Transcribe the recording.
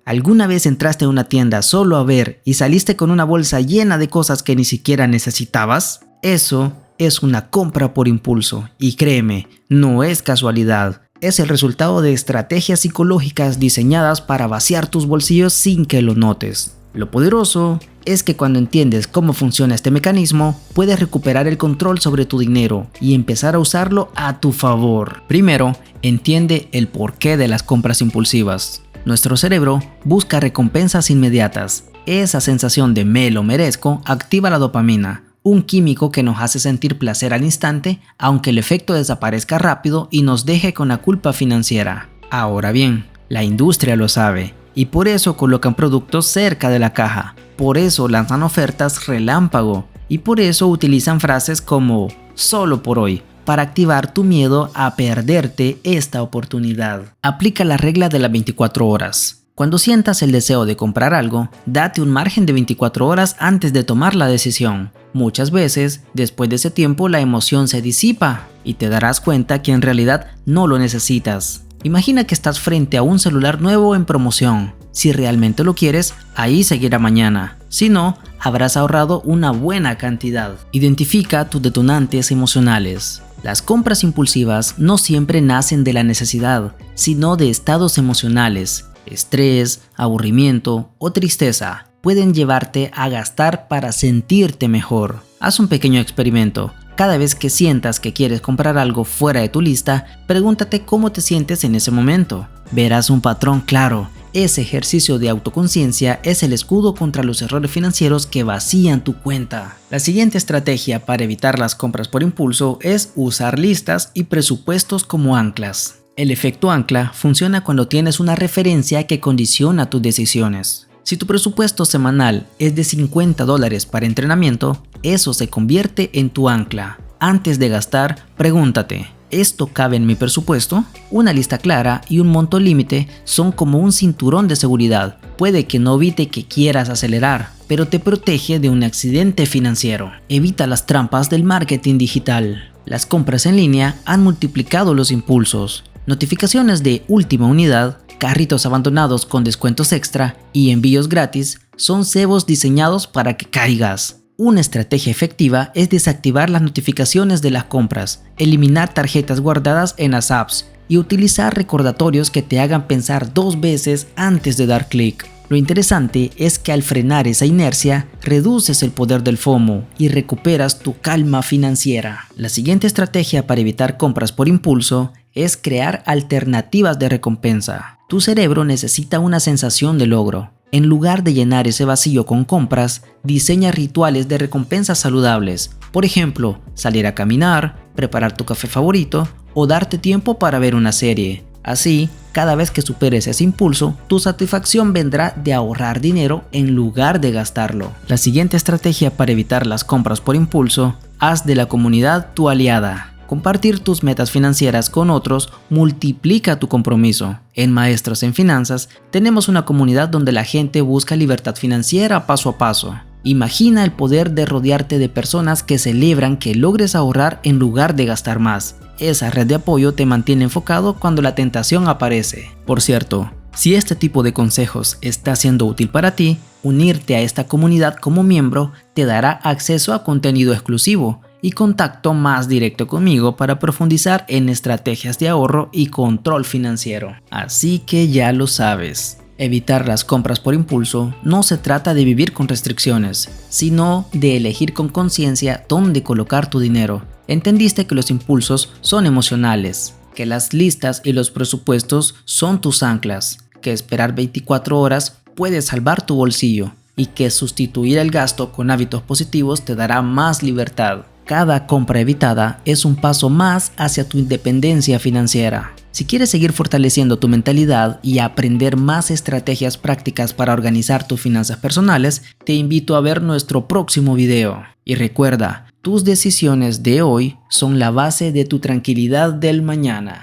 ¿Alguna vez entraste a una tienda solo a ver y saliste con una bolsa llena de cosas que ni siquiera necesitabas? Eso es una compra por impulso y créeme, no es casualidad. Es el resultado de estrategias psicológicas diseñadas para vaciar tus bolsillos sin que lo notes. Lo poderoso es que cuando entiendes cómo funciona este mecanismo, puedes recuperar el control sobre tu dinero y empezar a usarlo a tu favor. Primero, entiende el porqué de las compras impulsivas. Nuestro cerebro busca recompensas inmediatas. Esa sensación de me lo merezco activa la dopamina, un químico que nos hace sentir placer al instante, aunque el efecto desaparezca rápido y nos deje con la culpa financiera. Ahora bien, la industria lo sabe y por eso colocan productos cerca de la caja, por eso lanzan ofertas relámpago y por eso utilizan frases como solo por hoy, para activar tu miedo a perderte esta oportunidad. Aplica la regla de las 24 horas. Cuando sientas el deseo de comprar algo, date un margen de 24 horas antes de tomar la decisión. Muchas veces, después de ese tiempo, la emoción se disipa y te darás cuenta que en realidad no lo necesitas. Imagina que estás frente a un celular nuevo en promoción. Si realmente lo quieres, ahí seguirá mañana. Si no, habrás ahorrado una buena cantidad. Identifica tus detonantes emocionales. Las compras impulsivas no siempre nacen de la necesidad, sino de estados emocionales. Estrés, aburrimiento o tristeza pueden llevarte a gastar para sentirte mejor. Haz un pequeño experimento. Cada vez que sientas que quieres comprar algo fuera de tu lista, pregúntate cómo te sientes en ese momento. Verás un patrón claro. Ese ejercicio de autoconciencia es el escudo contra los errores financieros que vacían tu cuenta. La siguiente estrategia para evitar las compras por impulso es usar listas y presupuestos como anclas. El efecto ancla funciona cuando tienes una referencia que condiciona tus decisiones. Si tu presupuesto semanal es de $50 para entrenamiento, eso se convierte en tu ancla. Antes de gastar, pregúntate, ¿esto cabe en mi presupuesto? Una lista clara y un monto límite son como un cinturón de seguridad. Puede que no evite que quieras acelerar, pero te protege de un accidente financiero. Evita las trampas del marketing digital. Las compras en línea han multiplicado los impulsos. Notificaciones de última unidad, carritos abandonados con descuentos extra y envíos gratis son cebos diseñados para que caigas. Una estrategia efectiva es desactivar las notificaciones de las compras, eliminar tarjetas guardadas en las apps y utilizar recordatorios que te hagan pensar 2 veces antes de dar clic. Lo interesante es que al frenar esa inercia, reduces el poder del FOMO y recuperas tu calma financiera. La siguiente estrategia para evitar compras por impulso es crear alternativas de recompensa. Tu cerebro necesita una sensación de logro. En lugar de llenar ese vacío con compras, diseña rituales de recompensas saludables. Por ejemplo, salir a caminar, preparar tu café favorito o darte tiempo para ver una serie. Así, cada vez que superes ese impulso, tu satisfacción vendrá de ahorrar dinero en lugar de gastarlo. La siguiente estrategia para evitar las compras por impulso, haz de la comunidad tu aliada. Compartir tus metas financieras con otros multiplica tu compromiso. En Maestros en Finanzas tenemos una comunidad donde la gente busca libertad financiera paso a paso. Imagina el poder de rodearte de personas que celebran que logres ahorrar en lugar de gastar más. Esa red de apoyo te mantiene enfocado cuando la tentación aparece. Por cierto, si este tipo de consejos está siendo útil para ti, unirte a esta comunidad como miembro te dará acceso a contenido exclusivo y contacto más directo conmigo para profundizar en estrategias de ahorro y control financiero. Así que ya lo sabes. Evitar las compras por impulso no se trata de vivir con restricciones, sino de elegir con conciencia dónde colocar tu dinero. Entendiste que los impulsos son emocionales, que las listas y los presupuestos son tus anclas, que esperar 24 horas puede salvar tu bolsillo y que sustituir el gasto con hábitos positivos te dará más libertad. Cada compra evitada es un paso más hacia tu independencia financiera. Si quieres seguir fortaleciendo tu mentalidad y aprender más estrategias prácticas para organizar tus finanzas personales, te invito a ver nuestro próximo video. Y recuerda, tus decisiones de hoy son la base de tu tranquilidad del mañana.